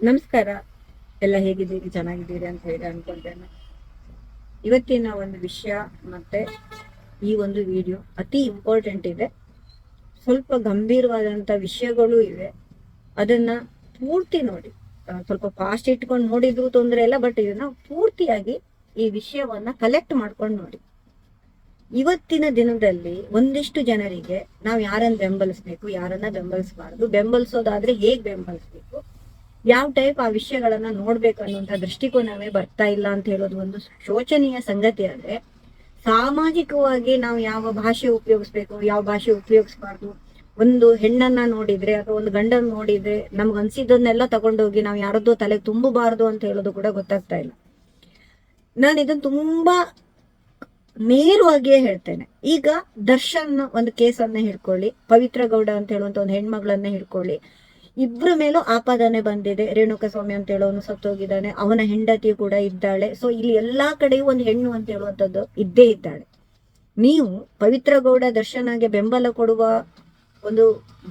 ನಮಸ್ಕಾರ. ಎಲ್ಲ ಹೇಗಿದ್ದೀರಿ? ಚೆನ್ನಾಗಿದ್ದೀರಿ ಅಂತ ಹೇಳಿ ಅನ್ಕೊಂತೇನೆ. ಇವತ್ತಿನ ಒಂದು ವಿಷಯ ಮತ್ತೆ ಈ ಒಂದು ವಿಡಿಯೋ ಅತಿ ಇಂಪಾರ್ಟೆಂಟ್ ಇದೆ. ಸ್ವಲ್ಪ ಗಂಭೀರವಾದಂತ ವಿಷಯಗಳು ಇವೆ. ಅದನ್ನ ಪೂರ್ತಿ ನೋಡಿ. ಸ್ವಲ್ಪ ಫಾಸ್ಟ್ ಇಟ್ಕೊಂಡು ನೋಡಿದ್ರು ತೊಂದರೆ ಇಲ್ಲ, ಬಟ್ ಇದನ್ನ ಪೂರ್ತಿಯಾಗಿ ಈ ವಿಷಯವನ್ನ ಕಲೆಕ್ಟ್ ಮಾಡ್ಕೊಂಡು ನೋಡಿ. ಇವತ್ತಿನ ದಿನದಲ್ಲಿ ಒಂದಿಷ್ಟು ಜನರಿಗೆ ನಾವು ಯಾರನ್ನ ಬೆಂಬಲಿಸ್ಬೇಕು, ಯಾರನ್ನ ಬೆಂಬಲಿಸಬಾರ್ದು, ಬೆಂಬಲಿಸೋದಾದ್ರೆ ಹೇಗ್ ಬೆಂಬಲಿಸ್ಬೇಕು, ಯಾವ ಟೈಪ್ ಆ ವಿಷಯಗಳನ್ನ ನೋಡ್ಬೇಕು ಅನ್ನುವಂತ ದೃಷ್ಟಿಕೋನವೇ ಬರ್ತಾ ಇಲ್ಲ ಅಂತ ಹೇಳೋದು ಒಂದು ಶೋಚನೀಯ ಸಂಗತಿ. ಆದ್ರೆ ಸಾಮಾಜಿಕವಾಗಿ ನಾವು ಯಾವ ಭಾಷೆ ಉಪಯೋಗಿಸ್ಬೇಕು, ಯಾವ ಭಾಷೆ ಉಪಯೋಗಿಸ್ಬಾರ್ದು, ಒಂದು ಹೆಣ್ಣನ್ನ ನೋಡಿದ್ರೆ ಅಥವಾ ಒಂದು ಗಂಡನ್ನ ನೋಡಿದ್ರೆ ನಮ್ಗೆ ಅನ್ಸಿದ್ದನ್ನೆಲ್ಲ ತಗೊಂಡೋಗಿ ನಾವು ಯಾರದ್ದೋ ತಲೆಗೆ ತುಂಬಬಾರ್ದು ಅಂತ ಹೇಳೋದು ಕೂಡ ಗೊತ್ತಾಗ್ತಾ ಇಲ್ಲ. ನಾನು ಇದನ್ನ ತುಂಬಾ ನೇರವಾಗಿಯೇ ಹೇಳ್ತೇನೆ. ಈಗ ದರ್ಶನ್ ಒಂದು ಕೇಸನ್ನ ಹಿಡ್ಕೊಳ್ಳಿ, ಪವಿತ್ರ ಗೌಡ ಅಂತ ಹೇಳುವಂತ ಒಂದು ಹೆಣ್ಮಗಳನ್ನ ಹಿಡ್ಕೊಳ್ಳಿ. ಇಬ್ರ ಮೇಲೂ ಆಪಾದನೆ ಬಂದಿದೆ. ರೇಣುಕಸ್ವಾಮಿ ಅಂತ ಹೇಳೋನು ಸತ್ತೋಗಿದ್ದಾನೆ, ಅವನ ಹೆಂಡತಿ ಕೂಡ ಇದ್ದಾಳೆ. ಸೊ ಇಲ್ಲಿ ಎಲ್ಲಾ ಕಡೆಯೂ ಒಂದು ಹೆಣ್ಣು ಅಂತ ಹೇಳುವಂಥದ್ದು ಇದ್ದೇ ಇದ್ದಾಳೆ. ನೀವು ಪವಿತ್ರ ಗೌಡ ದರ್ಶನ್ಗೆ ಬೆಂಬಲ ಕೊಡುವ ಒಂದು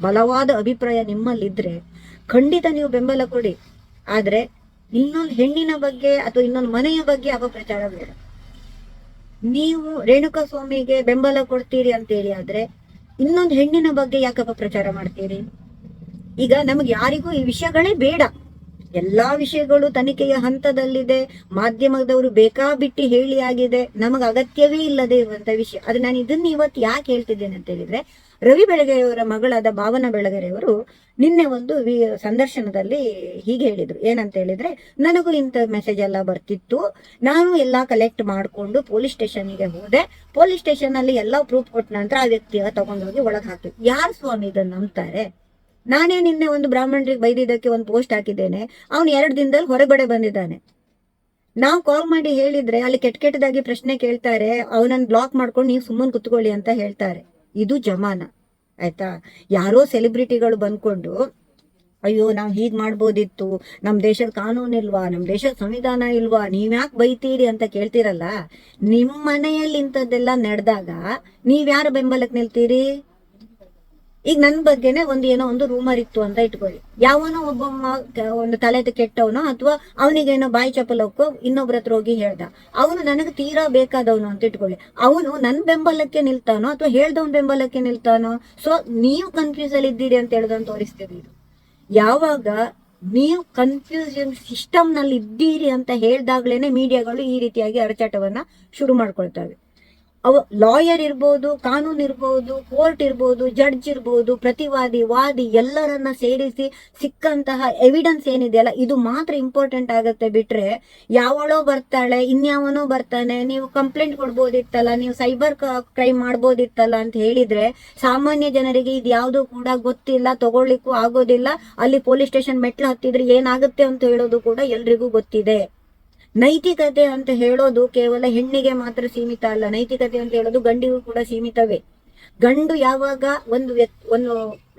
ಬಲವಾದ ಅಭಿಪ್ರಾಯ ನಿಮ್ಮಲ್ಲಿದ್ರೆ ಖಂಡಿತ ನೀವು ಬೆಂಬಲ ಕೊಡಿ. ಆದ್ರೆ ಇನ್ನೊಂದು ಹೆಣ್ಣಿನ ಬಗ್ಗೆ ಅಥವಾ ಇನ್ನೊಂದು ಮನೆಯ ಬಗ್ಗೆ ಅಪಪ್ರಚಾರ ಬೇಡ. ನೀವು ರೇಣುಕಸ್ವಾಮಿಗೆ ಬೆಂಬಲ ಕೊಡ್ತೀರಿ ಅಂತೇಳಿ ಆದ್ರೆ ಇನ್ನೊಂದು ಹೆಣ್ಣಿನ ಬಗ್ಗೆ ಯಾಕೆ ಅಪಪ್ರಚಾರ ಮಾಡ್ತೀರಿ? ಈಗ ನಮಗೆ ಯಾರಿಗೂ ಈ ವಿಷಯಗಳೇ ಬೇಡ. ಎಲ್ಲಾ ವಿಷಯಗಳು ತನಿಖೆಯ ಹಂತದಲ್ಲಿದೆ, ಮಾಧ್ಯಮದವರು ಬೇಕಾಬಿಟ್ಟಿ ಹೇಳಿ ಆಗಿದೆ, ನಮಗ ಅಗತ್ಯವೇ ಇಲ್ಲದೆ ಇರುವಂತ ವಿಷಯ. ಅದು ನಾನು ಇದನ್ನ ಇವತ್ತು ಯಾಕೆ ಹೇಳ್ತಿದ್ದೇನೆ ಅಂತ ಹೇಳಿದ್ರೆ, ರವಿ ಬೆಳಗೆರೆಯವರ ಮಗಳಾದ ಭಾವನಾ ಬೆಳಗೆರೆಯವರು ನಿನ್ನೆ ಒಂದು ಸಂದರ್ಶನದಲ್ಲಿ ಹೀಗೆ ಹೇಳಿದ್ರು. ಏನಂತ ಹೇಳಿದ್ರೆ, ನನಗೂ ಇಂಥ ಮೆಸೇಜ್ ಎಲ್ಲ ಬರ್ತಿತ್ತು, ನಾನು ಎಲ್ಲಾ ಕಲೆಕ್ಟ್ ಮಾಡ್ಕೊಂಡು ಪೊಲೀಸ್ ಸ್ಟೇಷನ್ಗೆ ಹೋದೆ, ಪೊಲೀಸ್ ಸ್ಟೇಷನ್ ಅಲ್ಲಿ ಎಲ್ಲಾ ಪ್ರೂಫ್ ಕೊಟ್ಟ ನಂತರ ಆ ವ್ಯಕ್ತಿಯ ತಗೊಂಡೋಗಿ ಒಳಗೆ ಹಾಕಿ. ಯಾರು ಸ್ವಾಮಿ ಇದನ್ನ ನಂಬ್ತಾರೆ? ನಾನೇ ನಿನ್ನೆ ಒಂದು ಬ್ರಾಹ್ಮಣರಿಗೆ ಬೈದಿದ್ದಕ್ಕೆ ಒಂದು ಪೋಸ್ಟ್ ಹಾಕಿದ್ದೇನೆ, ಅವನು 2 ದಿನದಲ್ಲಿ ಹೊರಗಡೆ ಬಂದಿದ್ದಾನೆ. ನಾವು ಕಾಲ್ ಮಾಡಿ ಹೇಳಿದ್ರೆ ಅಲ್ಲಿ ಕೆಟ್ಟದಾಗಿ ಪ್ರಶ್ನೆ ಕೇಳ್ತಾರೆ, ಅವನನ್ನು ಬ್ಲಾಕ್ ಮಾಡ್ಕೊಂಡು ನೀವು ಸುಮ್ಮನೆ ಕುತ್ಕೊಳ್ಳಿ ಅಂತ ಹೇಳ್ತಾರೆ. ಇದು ಜಮಾನ, ಆಯ್ತಾ? ಯಾರೋ ಸೆಲೆಬ್ರಿಟಿಗಳು ಬಂದ್ಕೊಂಡು ಅಯ್ಯೋ ನಾವ್ ಹೀಗ್ ಮಾಡ್ಬೋದಿತ್ತು, ನಮ್ ದೇಶದ ಕಾನೂನು ಇಲ್ವಾ, ನಮ್ ದೇಶದ ಸಂವಿಧಾನ ಇಲ್ವಾ, ನೀವ್ಯಾಕೆ ಬೈತೀರಿ ಅಂತ ಕೇಳ್ತಿರಲ್ಲ. ನಿಮ್ ಮನೆಯಲ್ಲಿ ಇಂಥದ್ದೆಲ್ಲ ನಡೆದಾಗ ನೀವ್ಯಾರ ಬೆಂಬಲಕ್ಕೆ ನಿಲ್ತೀರಿ? ಈಗ ನನ್ ಬಗ್ಗೆನೆ ಏನೋ ಒಂದು ರೂಮರ್ ಇತ್ತು ಅಂತ ಇಟ್ಕೊಳ್ಳಿ. ಯಾವನೋ ಒಬ್ಬ ಒಂದು ತಲೆ ಕೆಟ್ಟವನೋ ಅಥವಾ ಅವನಿಗೇನೋ ಬಾಯಿ ಚಪ್ಪಲಕ್ಕೋ ಇನ್ನೊಬ್ರ ಹತ್ರ ಹೋಗಿ ಹೇಳ್ದ, ಅವನು ನನಗೆ ತೀರಾ ಬೇಕಾದವನು ಅಂತ ಇಟ್ಕೊಳ್ಳಿ. ಅವನು ನನ್ ಬೆಂಬಲಕ್ಕೆ ನಿಲ್ತಾನೋ ಅಥವಾ ಹೇಳ್ದವನ್ ಬೆಂಬಲಕ್ಕೆ ನಿಲ್ತಾನೋ? ಸೊ ನೀವು ಕನ್ಫ್ಯೂಸ್ ಅಲ್ಲಿ ಇದ್ದೀರಿ ಅಂತ ಹೇಳ್ದನ್ ತೋರಿಸ್ತೀರಿ. ಇದು ಯಾವಾಗ ನೀವು ಕನ್ಫ್ಯೂಷನ್ ಸಿಸ್ಟಮ್ ನಲ್ಲಿ ಇದ್ದೀರಿ ಅಂತ ಹೇಳ್ದಾಗ್ಲೇನೆ ಮೀಡಿಯಾಗಳು ಈ ರೀತಿಯಾಗಿ ಅರಚಾಟವನ್ನ ಶುರು ಮಾಡ್ಕೊಳ್ತವೆ. ಲಾಯರ್ ಇರ್ಬೋದು, ಕಾನೂನು ಇರ್ಬೋದು, ಕೋರ್ಟ್ ಇರ್ಬೋದು, ಜಡ್ಜ್ ಇರ್ಬೋದು, ಪ್ರತಿವಾದಿ, ವಾದಿ ಎಲ್ಲರನ್ನ ಸೇರಿಸಿ ಸಿಕ್ಕಂತಹ ಎವಿಡೆನ್ಸ್ ಏನಿದೆಯಲ್ಲ ಇದು ಮಾತ್ರ ಇಂಪಾರ್ಟೆಂಟ್ ಆಗತ್ತೆ. ಬಿಟ್ರೆ ಯಾವಳೋ ಬರ್ತಾಳೆ, ಇನ್ಯಾವನೋ ಬರ್ತಾನೆ, ನೀವು ಕಂಪ್ಲೇಂಟ್ ಕೊಡ್ಬೋದಿತ್ತಲ್ಲ, ನೀವು ಸೈಬರ್ ಕ್ರೈಮ್ ಮಾಡ್ಬೋದಿತ್ತಲ್ಲ ಅಂತ ಹೇಳಿದ್ರೆ ಸಾಮಾನ್ಯ ಜನರಿಗೆ ಇದು ಯಾವ್ದು ಕೂಡ ಗೊತ್ತಿಲ್ಲ, ತಗೊಳ್ಳಿಕ್ಕೂ ಆಗೋದಿಲ್ಲ. ಅಲ್ಲಿ ಪೊಲೀಸ್ ಸ್ಟೇಷನ್ ಮೆಟ್ಲು ಹತ್ತಿದ್ರೆ ಏನಾಗುತ್ತೆ ಅಂತ ಹೇಳೋದು ಕೂಡ ಎಲ್ರಿಗೂ ಗೊತ್ತಿದೆ. ನೈತಿಕತೆ ಅಂತ ಹೇಳೋದು ಕೇವಲ ಹೆಣ್ಣಿಗೆ ಮಾತ್ರ ಸೀಮಿತ ಅಲ್ಲ, ನೈತಿಕತೆ ಅಂತ ಹೇಳೋದು ಗಂಡಿಗೂ ಕೂಡ ಸೀಮಿತವೇ. ಯಾವಾಗ ಒಂದು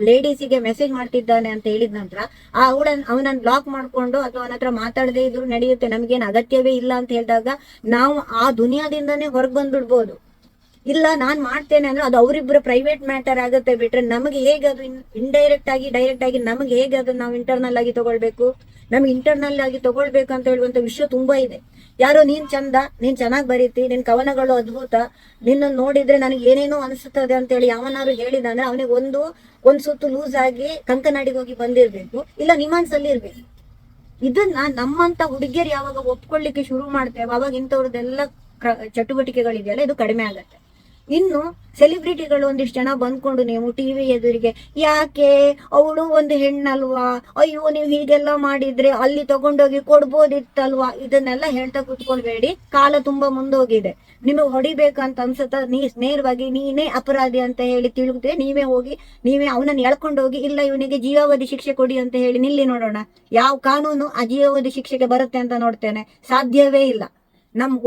ಲೇಡೀಸಿಗೆ ಮೆಸೇಜ್ ಮಾಡ್ತಿದ್ದಾನೆ ಅಂತ ಹೇಳಿದ ನಂತರ ಅವನನ್ನ ಬ್ಲಾಕ್ ಮಾಡ್ಕೊಂಡು ಅಥವಾ ಅವನ ಹತ್ರ ಮಾತಾಡದೇ ಇದ್ರು ನಡೆಯುತ್ತೆ, ನಮ್ಗೇನ್ ಅಗತ್ಯವೇ ಇಲ್ಲ ಅಂತ ಹೇಳಿದಾಗ ನಾವು ಆ ದುನಿಯಾದಿಂದಾನೇ ಹೊರಗೆ ಬಂದ್ಬಿಡ್ಬೋದು. ಇಲ್ಲ ನಾನ್ ಮಾಡ್ತೇನೆ ಅಂದ್ರೆ ಅದು ಅವರಿಬ್ಬರ ಪ್ರೈವೇಟ್ ಮ್ಯಾಟರ್ ಆಗುತ್ತೆ. ಬಿಟ್ರೆ ನಮಗೆ ಹೇಗೆ ಅದು ಇಂಡೈರೆಕ್ಟ್ ಆಗಿ ಡೈರೆಕ್ಟ್ ಆಗಿ ನಮಗೆ ಹೇಗೆ ಅದನ್ನ ನಾವು ಇಂಟರ್ನಲ್ ಆಗಿ ತಗೊಳ್ಬೇಕು, ನಮ್ಗೆ ಇಂಟರ್ನಲ್ ಆಗಿ ತಗೊಳ್ಬೇಕು ಅಂತ ಹೇಳುವಂತ ವಿಷಯ ತುಂಬಾ ಇದೆ. ಯಾರೋ ನೀನ್ ಚಂದ, ನೀನ್ ಚೆನ್ನಾಗ್ ಬರೀತಿ, ನಿನ್ ಕವನಗಳು ಅದ್ಭುತ, ನಿನ್ನ ನೋಡಿದ್ರೆ ನನಗೆ ಏನೇನೋ ಅನಿಸುತ್ತದೆ ಅಂತ ಹೇಳಿ ಯಾವನಾರು ಹೇಳಿದಾನೆ, ಅವನಿಗೆ ಒಂದ್ ಸುತ್ತು ಲೂಸ್ ಆಗಿ ಕಂಕನಾಡಿಗೆ ಹೋಗಿ ಬಂದಿರ್ಬೇಕು, ಇಲ್ಲ ನಿಮಾನ್ಸ್ ಅಲ್ಲಿ ಇರ್ಬೇಕು. ಇದನ್ನ ನಮ್ಮಂತ ಹುಡುಗಿಯರು ಯಾವಾಗ ಒಪ್ಕೊಳ್ಳಿಕ್ಕೆ ಶುರು ಮಾಡ್ತೇವೆ ಅವಾಗ ಇಂಥವ್ರದ್ದೆಲ್ಲ ಚಟುವಟಿಕೆಗಳಿದೆಯಲ್ಲ ಇದು ಕಡಿಮೆ ಆಗತ್ತೆ. ಇನ್ನು ಸೆಲೆಬ್ರಿಟಿಗಳು ಒಂದಿಷ್ಟು ಜನ ಬಂದ್ಕೊಂಡು ನೀವು ಟಿವಿ ಎದುರಿಗೆ ಯಾಕೆ ಅವಳು ಒಂದು ಹೆಣ್ಣಲ್ವಾ, ಅಯ್ಯೋ ನೀವು ಹೀಗೆಲ್ಲ ಮಾಡಿದ್ರೆ ಅಲ್ಲಿ ತಗೊಂಡೋಗಿ ಕೊಡ್ಬೋದಿತ್ತಲ್ವಾ, ಇದನ್ನೆಲ್ಲ ಹೇಳ್ತಾ ಕುತ್ಕೊಳ್ಬೇಡಿ. ಕಾಲ ತುಂಬಾ ಮುಂದೋಗಿದೆ. ನಿಮಗೆ ಹೊಡಿಬೇಕಂತ ಅನ್ಸುತ್ತ ನೇರವಾಗಿ ನೀನೇ ಅಪರಾಧಿ ಅಂತ ಹೇಳಿ ತಿಳಿದ್ರೆ ನೀವೇ ಅವನನ್ನ ಎಳ್ಕೊಂಡೋಗಿ ಇಲ್ಲ ಇವನಿಗೆ ಜೀವಾವಧಿ ಶಿಕ್ಷೆ ಕೊಡಿ ಅಂತ ಹೇಳಿ ನಿಲ್ಲಿ ನೋಡೋಣ. ಯಾವ ಕಾನೂನು ಆ ಜೀವಾವಧಿ ಶಿಕ್ಷೆಗೆ ಬರುತ್ತೆ ಅಂತ ನೋಡ್ತೇನೆ? ಸಾಧ್ಯವೇ ಇಲ್ಲ.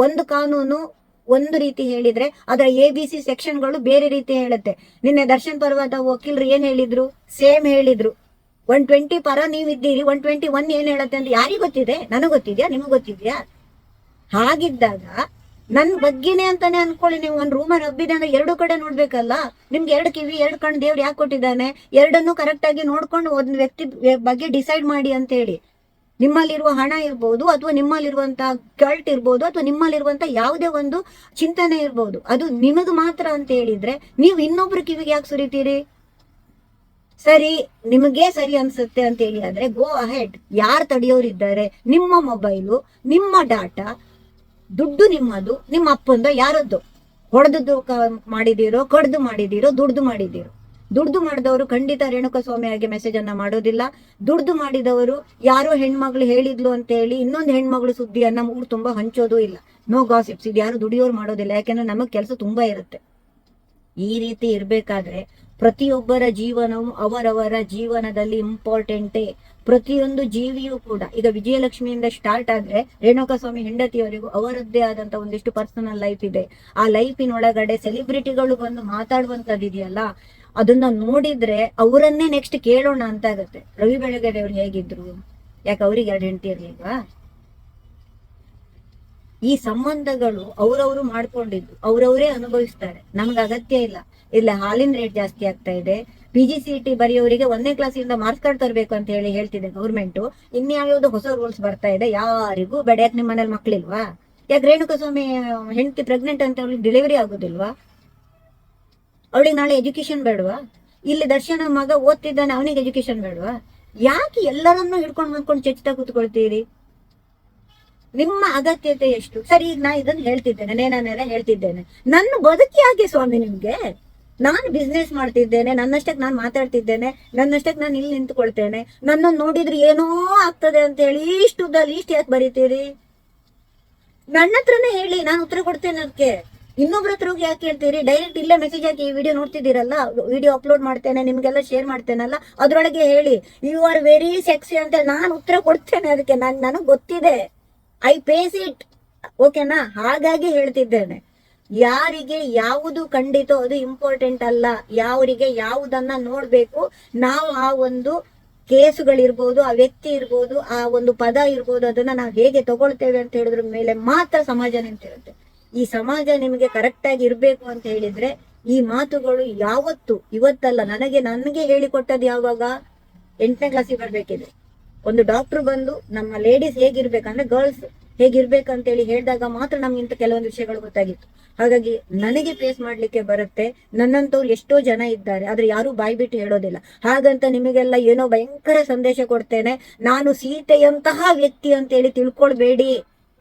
ಒಂದು ಕಾನೂನು ಒಂದು ರೀತಿ ಹೇಳಿದ್ರೆ ಅದರ ABC ಸೆಕ್ಷನ್ಗಳು ಬೇರೆ ರೀತಿ ಹೇಳುತ್ತೆ. ನಿನ್ನೆ ದರ್ಶನ್ ಪರವಾದ ವಕೀಲರು ಏನ್ ಹೇಳಿದ್ರು? ಸೇಮ್ ಹೇಳಿದ್ರು. 120 ಪರ ನೀವಿದ್ದೀರಿ, 121 ಏನ್ ಹೇಳುತ್ತೆ ಅಂತ ಯಾರಿಗ್ ಗೊತ್ತಿದೆ? ನನಗ್ ಗೊತ್ತಿದ್ಯಾ? ನಿಮಗ್ ಗೊತ್ತಿದ್ಯಾ? ಹಾಗಿದ್ದಾಗ ನನ್ ಬಗ್ಗೆನೆ ಅಂತಾನೆ ಅನ್ಕೊಳ್ಳಿ. ನೀವು ಒಂದ್ ರೂಮರ್ ಹಬ್ಬಿದೆ ಅಂದ್ರೆ 2 ಕಡೆ ನೋಡ್ಬೇಕಲ್ಲ. ನಿಮ್ಗೆ 2 ಕಿವಿ 2 ಕಣ್ಣು ದೇವ್ರು ಯಾಕೆ ಕೊಟ್ಟಿದ್ದಾನೆ? ಎರಡನ್ನೂ ಕರೆಕ್ಟ್ ಆಗಿ ನೋಡ್ಕೊಂಡು ಒಂದ್ ವ್ಯಕ್ತಿ ಬಗ್ಗೆ ಡಿಸೈಡ್ ಮಾಡಿ ಅಂತ ಹೇಳಿ. ನಿಮ್ಮಲ್ಲಿರುವ ಹಣ ಇರ್ಬೋದು, ಅಥವಾ ನಿಮ್ಮಲ್ಲಿರುವಂತಹ ಕಲ್ಟ್ ಇರ್ಬೋದು, ಅಥವಾ ನಿಮ್ಮಲ್ಲಿರುವಂತ ಯಾವುದೇ ಒಂದು ಚಿಂತನೆ ಇರ್ಬೋದು, ಅದು ನಿಮಗ್ ಮಾತ್ರ ಅಂತ ಹೇಳಿದ್ರೆ ನೀವು ಇನ್ನೊಬ್ರು ಕಿವಿಗೆ ಯಾಕೆ ಸುರಿತೀರಿ? ಸರಿ, ನಿಮಗೆ ಸರಿ ಅನ್ಸುತ್ತೆ ಅಂತ ಹೇಳಿ ಆದ್ರೆ ಗೋ ಅಹೆಡ್. ಯಾರು ತಡೆಯೋರಿದ್ದಾರೆ? ನಿಮ್ಮ ಮೊಬೈಲು, ನಿಮ್ಮ ಡಾಟಾ, ದುಡ್ಡು ನಿಮ್ಮದು, ನಿಮ್ಮ ಅಪ್ಪಂದ, ಯಾರದ್ದು? ಹೊಡೆದು ಮಾಡಿದಿರೋ, ಕಡ್ದು ಮಾಡಿದಿರೋ, ದುಡ್ದು ಮಾಡಿದಿರೋ? ದುಡ್ದು ಮಾಡಿದವರು ಖಂಡಿತ ರೇಣುಕಸ್ವಾಮಿ ಆಗಿ ಮೆಸೇಜ್ ಅನ್ನ ಮಾಡೋದಿಲ್ಲ. ದುಡ್ದು ಮಾಡಿದವರು ಯಾರೋ ಹೆಣ್ಮಗಳು ಹೇಳಿದ್ಲು ಅಂತ ಹೇಳಿ ಇನ್ನೊಂದು ಹೆಣ್ಮಗಳು ಸುದ್ದಿಯನ್ನ ಊರು ತುಂಬಾ ಹಂಚೋದು ಇಲ್ಲ. No gossips. ಇದು ಯಾರು ದುಡಿಯೋರು ಮಾಡೋದಿಲ್ಲ, ಯಾಕೆಂದ್ರೆ ನಮಗ್ ಕೆಲಸ ತುಂಬಾ ಇರುತ್ತೆ. ಈ ರೀತಿ ಇರ್ಬೇಕಾದ್ರೆ ಪ್ರತಿಯೊಬ್ಬರ ಜೀವನವು ಅವರವರ ಜೀವನದಲ್ಲಿ ಇಂಪಾರ್ಟೆಂಟೇ. ಪ್ರತಿಯೊಂದು ಜೀವಿಯೂ ಕೂಡ, ಈಗ ವಿಜಯಲಕ್ಷ್ಮಿಯಿಂದ ಸ್ಟಾರ್ಟ್ ಆದ್ರೆ ರೇಣುಕಸ್ವಾಮಿ ಹೆಂಡತಿಯವರಿಗೂ ಅವರದ್ದೇ ಆದಂತ ಒಂದಿಷ್ಟು ಪರ್ಸನಲ್ ಲೈಫ್ ಇದೆ. ಆ ಲೈಫಿನೊಳಗಡೆ ಸೆಲೆಬ್ರಿಟಿಗಳು ಬಂದು ಮಾತಾಡುವಂತದ್ದು ಇದೆಯಲ್ಲ, ಅದನ್ನ ನೋಡಿದ್ರೆ ಅವರನ್ನೇ ನೆಕ್ಸ್ಟ್ ಕೇಳೋಣ ಅಂತ ಆಗತ್ತೆ. ರವಿ ಬೆಳಗೆರೆ ಅವ್ರು ಹೇಗಿದ್ರು? ಯಾಕೆ ಅವ್ರಿಗೆ 2 ಹೆಂಡತಿ ಇರ್ಲಿಲ್ವಾ? ಈ ಸಂಬಂಧಗಳು ಅವ್ರವ್ರು ಮಾಡ್ಕೊಂಡಿದ್ದು ಅವ್ರವರೇ ಅನುಭವಿಸ್ತಾರೆ. ನಮ್ಗೆ ಅಗತ್ಯ ಇಲ್ಲ. ಇಲ್ಲ ಹಾಲಿನ ರೇಟ್ ಜಾಸ್ತಿ ಆಗ್ತಾ ಇದೆ, PGCET ಬರೆಯೋರಿಗೆ 1ನೇ ಕ್ಲಾಸಿಂದ ಮಾರ್ಕ್ಸ್ ಕಾರ್ಡ್ ತರಬೇಕು ಅಂತ ಹೇಳಿ ಹೇಳ್ತಿದೆ ಗೌರ್ಮೆಂಟ್. ಇನ್ಯಾವ್ಯಾವ್ದು ಹೊಸ ರೂಲ್ಸ್ ಬರ್ತಾ ಇದೆ, ಯಾರಿಗೂ ಬೇಡ. ಯಾಕೆ ನಿಮ್ಮ ಮನೇಲಿ ಮಕ್ಳಿಲ್ವಾ? ಯಾಕೆ ರೇಣುಕಸ್ವಾಮಿ ಹೆಂಡತಿ ಪ್ರೆಗ್ನೆಂಟ್ ಅಂತ ಅವಳಿಗೆ ಡೆಲಿವರಿ ಆಗೋದಿಲ್ವಾ? ಅವಳಿಗೆ ನಾಳೆ ಎಜುಕೇಶನ್ ಬೇಡವಾ? ಇಲ್ಲಿ ದರ್ಶನ ಮಗ ಓದ್ತಿದ್ದಾನೆ, ಅವನಿಗೆ ಎಜುಕೇಶನ್ ಬೇಡವಾ? ಯಾಕೆ ಎಲ್ಲರನ್ನೂ ಹಿಡ್ಕೊಂಡು ಚೆಚ್ತಾ ಕೂತ್ಕೊಳ್ತೀರಿ? ನಿಮ್ಮ ಅಗತ್ಯತೆ ಎಷ್ಟು? ಸರಿ, ಈಗ ನಾ ಇದನ್ನ ಹೇಳ್ತಿದ್ದೇನೆ, ನೇನೆಲ್ಲ ಹೇಳ್ತಿದ್ದೇನೆ. ನನ್ನ ಬದುಕಿ ಯಾಕೆ ಸ್ವಾಮಿ ನಿಮ್ಗೆ? ನಾನು ಬಿಸ್ನೆಸ್ ಮಾಡ್ತಿದ್ದೇನೆ, ನನ್ನಷ್ಟಕ್ಕೆ ನಾನು ಮಾತಾಡ್ತಿದ್ದೇನೆ, ನನ್ನಷ್ಟಕ್ಕೆ ನಾನು ಇಲ್ಲಿ ನಿಂತ್ಕೊಳ್ತೇನೆ. ನನ್ನನ್ನು ನೋಡಿದ್ರೆ ಏನೋ ಆಗ್ತದೆ ಅಂತ ಹೇಳಿ ಇಷ್ಟುದಲ್ಲಿ ಇಷ್ಟು ಯಾಕೆ ಬರೀತೀರಿ? ನನ್ನ ಹತ್ರನೇ ಹೇಳಿ, ನಾನು ಉತ್ತರ ಕೊಡ್ತೇನೆ. ಅದಕ್ಕೆ ಇನ್ನೊಬ್ರ ಹತ್ರ ಹೋಗಿ ಯಾಕೆ ಹೇಳ್ತೀರಿ? ಡೈರೆಕ್ಟ್ ಇಲ್ಲೇ ಮೆಸೇಜ್ ಹಾಕಿ, ಈ ವಿಡಿಯೋ ನೋಡ್ತಿದ್ದೀರಲ್ಲ, ವಿಡಿಯೋ ಅಪ್ಲೋಡ್ ಮಾಡ್ತೇನೆ, ನಿಮ್ಗೆಲ್ಲ ಶೇರ್ ಮಾಡ್ತೇನಲ್ಲ, ಅದ್ರೊಳಗೆ ಹೇಳಿ ಯು ಆರ್ ವೆರಿ ಸೆಕ್ಸಿ ಅಂತ ಹೇಳಿ ನಾನು ಉತ್ತರ ಕೊಡ್ತೇನೆ. ಅದಕ್ಕೆ ನನಗ್ ಗೊತ್ತಿದೆ, ಐ ಪೇಸ್ ಇಟ್. ಓಕೆನಾ? ಹಾಗಾಗಿ ಹೇಳ್ತಿದ್ದೇನೆ, ಯಾರಿಗೆ ಯಾವುದು ಖಂಡಿತ ಅದು ಇಂಪಾರ್ಟೆಂಟ್ ಅಲ್ಲ. ಯಾವರಿಗೆ ಯಾವುದನ್ನ ನೋಡ್ಬೇಕು, ನಾವು ಆ ಒಂದು ಕೇಸುಗಳಿರ್ಬೋದು, ಆ ವ್ಯಕ್ತಿ ಇರ್ಬೋದು, ಆ ಒಂದು ಪದ ಇರ್ಬೋದು, ಅದನ್ನ ನಾವು ಹೇಗೆ ತಗೊಳ್ತೇವೆ ಅಂತ ಹೇಳಿದ್ರ ಮೇಲೆ ಮಾತ್ರ ಸಮಾಜ ನಿಂತಿರುತ್ತೆ. ಈ ಸಮಾಜ ನಿಮಗೆ ಕರೆಕ್ಟ್ ಆಗಿ ಇರ್ಬೇಕು ಅಂತ ಹೇಳಿದ್ರೆ ಈ ಮಾತುಗಳು ಯಾವತ್ತು ಇವತ್ತಲ್ಲ. ನನಗೆ ಹೇಳಿಕೊಟ್ಟದ್ದು ಯಾವಾಗ? 8ನೇ ಕ್ಲಾಸಿಗೆ ಬರ್ಬೇಕಿದೆ. ಒಂದು ಡಾಕ್ಟರ್ ಬಂದು ನಮ್ಮ ಲೇಡೀಸ್ ಹೇಗಿರ್ಬೇಕಂದ್ರೆ, ಗರ್ಲ್ಸ್ ಹೇಗಿರ್ಬೇಕಂತ ಹೇಳಿ ಹೇಳಿದಾಗ ಮಾತ್ರ ನಮ್ಗೆ ಇಂತ ಕೆಲವೊಂದು ವಿಷಯಗಳು ಗೊತ್ತಾಗಿತ್ತು. ಹಾಗಾಗಿ ನನಗೆ ಫೇಸ್ ಮಾಡ್ಲಿಕ್ಕೆ ಬರುತ್ತೆ. ನನ್ನಂತವ್ರು ಎಷ್ಟೋ ಜನ ಇದ್ದಾರೆ, ಆದ್ರೆ ಯಾರು ಬಾಯಿ ಬಿಟ್ಟು ಹೇಳೋದಿಲ್ಲ. ಹಾಗಂತ ನಿಮಗೆಲ್ಲ ಏನೋ ಭಯಂಕರ ಸಂದೇಶ ಕೊಡ್ತೇನೆ, ನಾನು ಸೀತೆಯಂತಹ ವ್ಯಕ್ತಿ ಅಂತ ಹೇಳಿ ತಿಳ್ಕೊಳ್ಬೇಡಿ.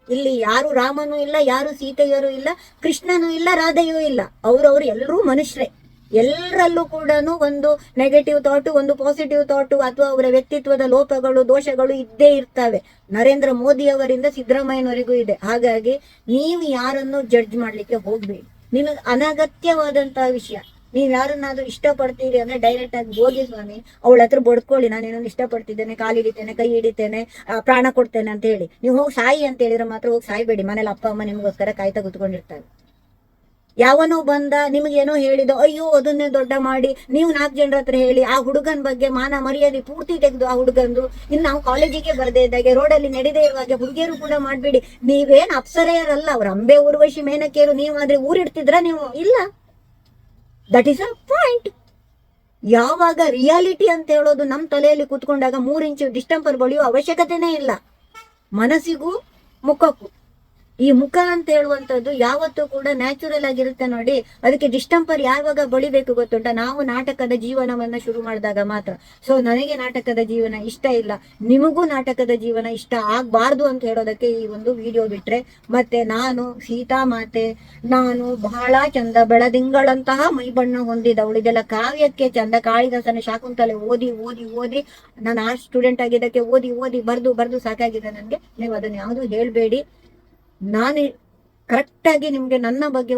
ಇಲ್ಲಿ ಯಾರು ರಾಮನೂ ಇಲ್ಲ, ಯಾರು ಸೀತೆಯರು ಇಲ್ಲ, ಕೃಷ್ಣನೂ ಇಲ್ಲ, ರಾಧೆಯೂ ಇಲ್ಲ. ಅವ್ರವ್ರು ಎಲ್ಲರೂ ಮನುಷ್ಯರೇ. ಎಲ್ಲರಲ್ಲೂ ಕೂಡ ಒಂದು ನೆಗೆಟಿವ್ ಥಾಟು, ಒಂದು ಪಾಸಿಟಿವ್ ಥಾಟು, ಅಥವಾ ಅವರ ವ್ಯಕ್ತಿತ್ವದ ಲೋಪಗಳು, ದೋಷಗಳು ಇದ್ದೇ ಇರ್ತವೆ. ನರೇಂದ್ರ ಮೋದಿ ಅವರಿಂದ ಸಿದ್ದರಾಮಯ್ಯನವರೆಗೂ ಇದೆ. ಹಾಗಾಗಿ ನೀವು ಯಾರನ್ನು ಜಡ್ಜ್ ಮಾಡ್ಲಿಕ್ಕೆ ಹೋಗ್ಬೇಡಿ. ನಿಮಗೆ ಅನಗತ್ಯವಾದಂತಹ ವಿಷಯ. ನೀವ್ ಯಾರನ್ನಾದ್ರೂ ಇಷ್ಟಪಡ್ತೀರಿ ಅಂದ್ರೆ ಡೈರೆಕ್ಟ್ ಆಗಿ ಹೋಗಿ ಸ್ವಾಮಿ ಅವಳ ಹತ್ರ ಬಡ್ಕೊಳ್ಳಿ, ನಾನು ಏನೊಂದು ಇಷ್ಟಪಡ್ತಿದ್ದೇನೆ, ಕಾಲು ಹಿಡಿತೇನೆ, ಕೈ ಹಿಡಿತೇನೆ, ಪ್ರಾಣ ಕೊಡ್ತೇನೆ ಅಂತ ಹೇಳಿ. ನೀವು ಹೋಗಿ ಸಾಯಿ ಅಂತ ಹೇಳಿದ್ರೆ ಮಾತ್ರ ಹೋಗಿ ಸಾಯ್ಬೇಡಿ. ಮನೇಲಿ ಅಪ್ಪ ಅಮ್ಮ ನಿಮ್ಗೋಸ್ಕರ ಕಾಯ್ತಾ ಕೂತ್ಕೊಂಡಿರ್ತಾರೆ. ಯಾವನೋ ಬಂದ ನಿಮ್ಗೇನೋ ಹೇಳಿದ, ಅಯ್ಯೋ ಅದನ್ನೇ ದೊಡ್ಡ ಮಾಡಿ ನೀವು 4 ಜನರ ಹತ್ರ ಹೇಳಿ, ಆ ಹುಡುಗನ ಬಗ್ಗೆ ಮಾನ ಮರ್ಯಾದೆ ಪೂರ್ತಿ ತೆಗೆದು ಆ ಹುಡುಗಂದು, ಇನ್ನು ನಾವು ಕಾಲೇಜಿಗೆ ಬರದೇ ಇದ್ದಾಗೆ, ರೋಡಲ್ಲಿ ನಡೆದೇ ಇರುವಾಗೆ ಹುಡುಗಿಯರು ಕೂಡ ಮಾಡ್ಬೇಡಿ. ನೀವೇನ್ ಅಪ್ಸರೆಯರಲ್ಲ, ಅವ್ರ ಅಂಬೆ ಊರ್ವಶಿ ಮೇನಕೇರು. ನೀವಾದ್ರೆ ಊರಿಡ್ತಿದ್ರ? ನೀವು ಇಲ್ಲ. That is a point. ಯಾವಾಗ ರಿಯಾಲಿಟಿ ಅಂತ ಹೇಳೋದು ನಮ್ ತಲೆಯಲ್ಲಿ ಕೂತ್ಕೊಂಡಾಗ 3 ಇಂಚು ಡಿಸ್ಟಂಪರ್ ಬಳಿಯೋ ಅವಶ್ಯಕತೆನೇ ಇಲ್ಲ. ಮನಸ್ಸಿಗೂ ಮುಖಕ್ಕೂ ಈ ಮುಖ ಅಂತ ಹೇಳುವಂತದ್ದು ಯಾವತ್ತೂ ಕೂಡ ನ್ಯಾಚುರಲ್ ಆಗಿರುತ್ತೆ ನೋಡಿ. ಅದಕ್ಕೆ ಡಿಸ್ಟಂಪರ್ ಯಾವಾಗ ಬಳಿಬೇಕು ಗೊತ್ತುಂಟ? ನಾವು ನಾಟಕದ ಜೀವನವನ್ನ ಶುರು ಮಾಡಿದಾಗ ಮಾತ್ರ. ಸೊ ನನಗೆ ನಾಟಕದ ಜೀವನ ಇಷ್ಟ ಇಲ್ಲ, ನಿಮಗೂ ನಾಟಕದ ಜೀವನ ಇಷ್ಟ ಆಗ್ಬಾರ್ದು ಅಂತ ಹೇಳೋದಕ್ಕೆ ಈ ಒಂದು ವಿಡಿಯೋ ಬಿಟ್ರೆ. ಮತ್ತೆ ನಾನು ಸೀತಾ ಮಾತೆ, ನಾನು ಬಹಳ ಚಂದ ಬೆಳದಿಂಗಳಂತಹ ಮೈಬಣ್ಣ ಹೊಂದಿದವಳು. ಇದೆಲ್ಲ ಕಾವ್ಯಕ್ಕೆ ಚಂದ. ಕಾಳಿದಾಸನ ಶಾಕುಂತಲೆ ಓದಿ ಓದಿ ಓದಿ ನಾನು ಆರ್ಟ್ಸ್ ಸ್ಟೂಡೆಂಟ್ ಆಗಿದ್ದಕ್ಕೆ ಓದಿ ಓದಿ ಬರ್ದು ಸಾಕಾಗಿದೆ ನನಗೆ. ನೀವು ಅದನ್ನ ಯಾವುದು ಹೇಳ್ಬೇಡಿ. ನಾನು ಕರೆಕ್ಟಾಗಿ ನಿಮ್ಗೆ ನನ್ನ ಬಗ್ಗೆ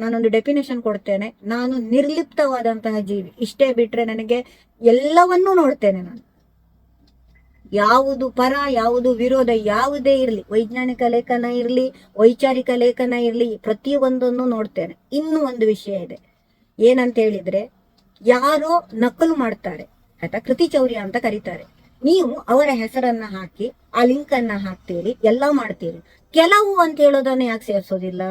ನಾನೊಂದು ಡೆಫಿನೇಷನ್ ಕೊಡ್ತೇನೆ. ನಾನು ನಿರ್ಲಿಪ್ತವಾದಂತಹ ಜೀವಿ, ಇಷ್ಟೇ ಬಿಟ್ರೆ ನನಗೆ ಎಲ್ಲವನ್ನೂ ನೋಡ್ತೇನೆ. ನಾನು ಯಾವುದು ಪರ, ಯಾವುದು ವಿರೋಧ, ಯಾವುದೇ ಇರ್ಲಿ, ವೈಜ್ಞಾನಿಕ ಲೇಖನ ಇರ್ಲಿ, ವೈಚಾರಿಕ ಲೇಖನ ಇರ್ಲಿ, ಪ್ರತಿಯೊಂದನ್ನು ನೋಡ್ತೇನೆ. ಇನ್ನೂ ಒಂದು ವಿಷಯ ಇದೆ, ಏನಂತ ಹೇಳಿದ್ರೆ, ಯಾರೋ ನಕಲು ಮಾಡ್ತಾರೆ ಆಯ್ತಾ, ಕೃತಿಚೌರ್ಯ ಅಂತ ಕರೀತಾರೆ. ನೀವು ಅವರ ಹೆಸರನ್ನ ಹಾಕಿ ಆ ಲಿಂಕ್ ಅನ್ನ ಹಾಕ್ತೀರಿ, ಎಲ್ಲ ಮಾಡ್ತೀರಿ. ಕೆಲವು ಅಂತ ಹೇಳೋದನ್ನ ಯಾಕೆ ಸೇರ್ಸೋದಿಲ್ಲ?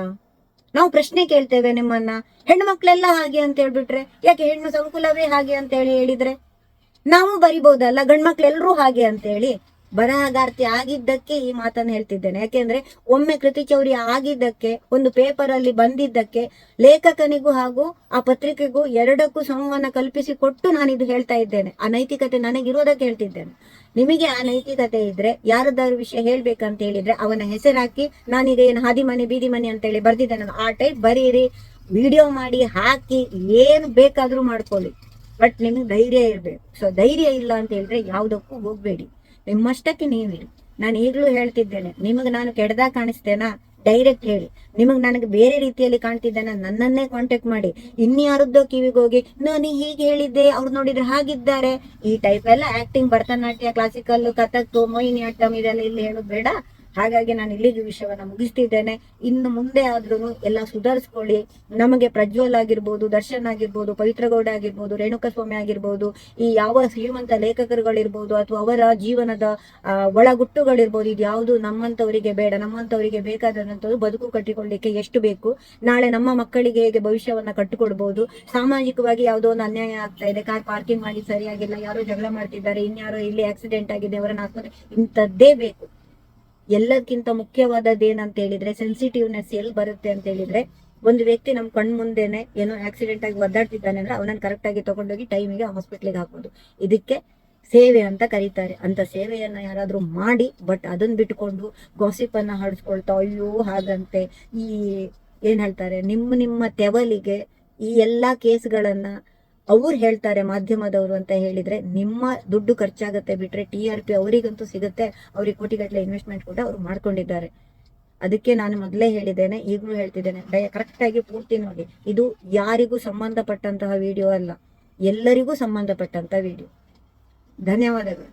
ನಾವು ಪ್ರಶ್ನೆ ಕೇಳ್ತೇವೆ ನಿಮ್ಮನ್ನ, ಹೆಣ್ಣು ಮಕ್ಳೆಲ್ಲ ಹಾಗೆ ಅಂತ ಹೇಳ್ಬಿಟ್ರೆ, ಯಾಕೆ ಹೆಣ್ಣು ಸಂಕುಲವೇ ಹಾಗೆ ಅಂತ ಹೇಳಿದ್ರೆ ನಾವು ಬರಿಬಹುದಲ್ಲ, ಗಂಡ್ಮಕ್ಳೆಲ್ಲರೂ ಹಾಗೆ ಅಂತ ಹೇಳಿ. ಬರಹಗಾರ್ತಿ ಆಗಿದ್ದಕ್ಕೆ ಈ ಮಾತನ್ನು ಹೇಳ್ತಿದ್ದೇನೆ. ಯಾಕೆಂದ್ರೆ ಒಮ್ಮೆ ಕೃತಿ ಚೌರ್ಯ ಆಗಿದ್ದಕ್ಕೆ, ಒಂದು ಪೇಪರ್ ಅಲ್ಲಿ ಬಂದಿದ್ದಕ್ಕೆ ಲೇಖಕನಿಗೂ ಹಾಗೂ ಆ ಪತ್ರಿಕೆಗೂ ಎರಡಕ್ಕೂ ಸಮವನ್ನ ಕಲ್ಪಿಸಿ ಕೊಟ್ಟು ನಾನು ಇದು ಹೇಳ್ತಾ ಇದ್ದೇನೆ. ಆ ನೈತಿಕತೆ ನನಗಿರೋದಕ್ಕೆ ಹೇಳ್ತಿದ್ದೇನೆ. ನಿಮಗೆ ಆ ನೈತಿಕತೆ ಇದ್ರೆ ಯಾರದಾರು ವಿಷಯ ಹೇಳ್ಬೇಕಂತ ಹೇಳಿದ್ರೆ ಅವನ ಹೆಸರಾಕಿ, ನಾನೀಗ ಏನು ಹಾದಿ ಮನೆ ಬೀದಿ ಮನೆ ಅಂತ ಹೇಳಿ ಬರ್ದಿದ್ದೇನೆ, ಆ ಟೈಪ್ ಬರೀರಿ, ವಿಡಿಯೋ ಮಾಡಿ ಹಾಕಿ, ಏನು ಬೇಕಾದ್ರೂ ಮಾಡ್ಕೊಳ್ಳಿ. ಬಟ್ ನಿಮ್ಗೆ ಧೈರ್ಯ ಇರ್ಬೇಕು. ಸೊ ಧೈರ್ಯ ಇಲ್ಲ ಅಂತ ಹೇಳಿದ್ರೆ ಯಾವ್ದಕ್ಕೂ ಹೋಗ್ಬೇಡಿ, ನಿಮ್ಮಷ್ಟಕ್ಕೆ ನೀವಿರಿ. ನಾನು ಈಗಲೂ ಹೇಳ್ತಿದ್ದೇನೆ, ನಿಮಗೆ ನಾನು ಕೆಡ್ದಾಗ ಕಾಣಿಸ್ತೇನಾ, ಡೈರೆಕ್ಟ್ ಹೇಳಿ. ನಿಮಗ್ ನನಗೆ ಬೇರೆ ರೀತಿಯಲ್ಲಿ ಕಾಣ್ತಿದ್ದೇನೆ, ನನ್ನನ್ನೇ ಕಾಂಟ್ಯಾಕ್ಟ್ ಮಾಡಿ. ಇನ್ಯಾರದ್ದೋ ಕಿವಿಗೆ ಹೋಗಿ ನಾನು ಹೀಗೆ ಹೇಳಿದ್ದೆ, ಅವ್ರು ನೋಡಿದ್ರೆ ಹಾಗಿದ್ದಾರೆ, ಈ ಟೈಪ್ ಎಲ್ಲ ಆಕ್ಟಿಂಗ್, ಭರತನಾಟ್ಯ, ಕ್ಲಾಸಿಕಲ್, ಕಥಕ್, ಮೋಹಿನಿಯಾಟ್ಟಂ ಇದೆಲ್ಲ ಇಲ್ಲಿ ಹೇಳೋದು ಬೇಡ. ಹಾಗಾಗಿ ನಾನು ಇಲ್ಲಿಗೆ ವಿಷಯವನ್ನ ಮುಗಿಸ್ತಿದ್ದೇನೆ. ಇನ್ನು ಮುಂದೆ ಆದ್ರೂ ಎಲ್ಲ ಸುಧಾರಿಸ್ಕೊಳ್ಳಿ. ನಮಗೆ ಪ್ರಜ್ವಲ್ ಆಗಿರ್ಬೋದು, ದರ್ಶನ್ ಆಗಿರ್ಬೋದು, ಪವಿತ್ರ ಗೌಡ ಆಗಿರ್ಬೋದು, ರೇಣುಕಸ್ವಾಮಿ ಆಗಿರ್ಬೋದು, ಈ ಯಾವ ಶ್ರೀಮಂತ ಲೇಖಕರುಗಳಿರ್ಬೋದು ಅಥವಾ ಅವರ ಜೀವನದ ಒಳಗುಟ್ಟುಗಳಿರ್ಬೋದು, ಇದು ಯಾವುದು ನಮ್ಮಂತವರಿಗೆ ಬೇಡ. ನಮ್ಮಂತವರಿಗೆ ಬೇಕಾದಂಥದ್ದು ಬದುಕು ಕಟ್ಟಿಕೊಳ್ಳಿಕ್ಕೆ ಎಷ್ಟು ಬೇಕು, ನಾಳೆ ನಮ್ಮ ಮಕ್ಕಳಿಗೆ ಹೇಗೆ ಭವಿಷ್ಯವನ್ನ ಕಟ್ಟಿಕೊಡ್ಬೋದು. ಸಾಮಾಜಿಕವಾಗಿ ಯಾವುದೋ ಒಂದು ಅನ್ಯಾಯ ಆಗ್ತಾ ಇದೆ, ಕಾರ್ ಪಾರ್ಕಿಂಗ್ ಮಾಡಿ ಸರಿಯಾಗಿಲ್ಲ, ಯಾರೋ ಜಗಳ ಮಾಡ್ತಿದ್ದಾರೆ, ಇನ್ಯಾರೋ ಇಲ್ಲಿ ಆಕ್ಸಿಡೆಂಟ್ ಆಗಿದೆ, ಅವರನ್ನ ಹಾಕೋದು, ಇಂಥದ್ದೇ ಬೇಕು. ಎಲ್ಲಕ್ಕಿಂತ ಮುಖ್ಯವಾದದ್ದು ಏನಂತ ಹೇಳಿದ್ರೆ, ಸೆನ್ಸಿಟಿವ್ನೆಸ್ ಎಲ್ಲಿ ಬರುತ್ತೆ ಅಂತ ಹೇಳಿದ್ರೆ, ಒಂದು ವ್ಯಕ್ತಿ ನಮ್ ಕಣ್ ಮುಂದೆನೆ ಏನೋ ಆಕ್ಸಿಡೆಂಟ್ ಆಗಿ ಒದ್ದಾಡ್ತಿದ್ದಾನೆ ಅಂದ್ರೆ ಅವನನ್ನ ಕರೆಕ್ಟ್ ಆಗಿ ತಗೊಂಡೋಗಿ ಟೈಮಿಗೆ ಹಾಸ್ಪಿಟ್ಲಿಗೆ ಹಾಕೋದು. ಇದಕ್ಕೆ ಸೇವೆ ಅಂತ ಕರೀತಾರೆ. ಅಂತ ಸೇವೆಯನ್ನ ಯಾರಾದ್ರೂ ಮಾಡಿ, ಬಟ್ ಅದನ್ನ ಬಿಟ್ಕೊಂಡು ಗಾಸಿಪ್ ಅನ್ನ ಹರಡಿಸ್ಕೊಳ್ತಾ, ಅಯ್ಯೋ ಹಾಗಂತೆ, ಈ ಏನ್ ಹೇಳ್ತಾರೆ, ನಿಮ್ಮ ತೆವಲಿಗೆ ಈ ಎಲ್ಲಾ ಕೇಸ್ಗಳನ್ನ ಅವ್ರು ಹೇಳ್ತಾರೆ ಮಾಧ್ಯಮದವರು ಅಂತ ಹೇಳಿದ್ರೆ ನಿಮ್ಮ ದುಡ್ಡು ಖರ್ಚಾಗತ್ತೆ ಬಿಟ್ರೆ TRP ಅವರಿಗಂತೂ ಸಿಗುತ್ತೆ. ಅವ್ರಿಗೆ ಕೋಟಿಗಟ್ಟಲೆ ಇನ್ವೆಸ್ಟ್ಮೆಂಟ್ ಕೂಡ ಅವ್ರು ಮಾಡ್ಕೊಂಡಿದ್ದಾರೆ. ಅದಕ್ಕೆ ನಾನು ಮೊದಲೇ ಹೇಳಿದ್ದೇನೆ, ಈಗಲೂ ಹೇಳ್ತಿದ್ದೇನೆ, ಕರೆಕ್ಟ್ ಆಗಿ ಪೂರ್ತಿ ನೋಡಿ. ಇದು ಯಾರಿಗೂ ಸಂಬಂಧಪಟ್ಟಂತಹ ವಿಡಿಯೋ ಅಲ್ಲ, ಎಲ್ಲರಿಗೂ ಸಂಬಂಧಪಟ್ಟಂತ ವಿಡಿಯೋ. ಧನ್ಯವಾದಗಳು.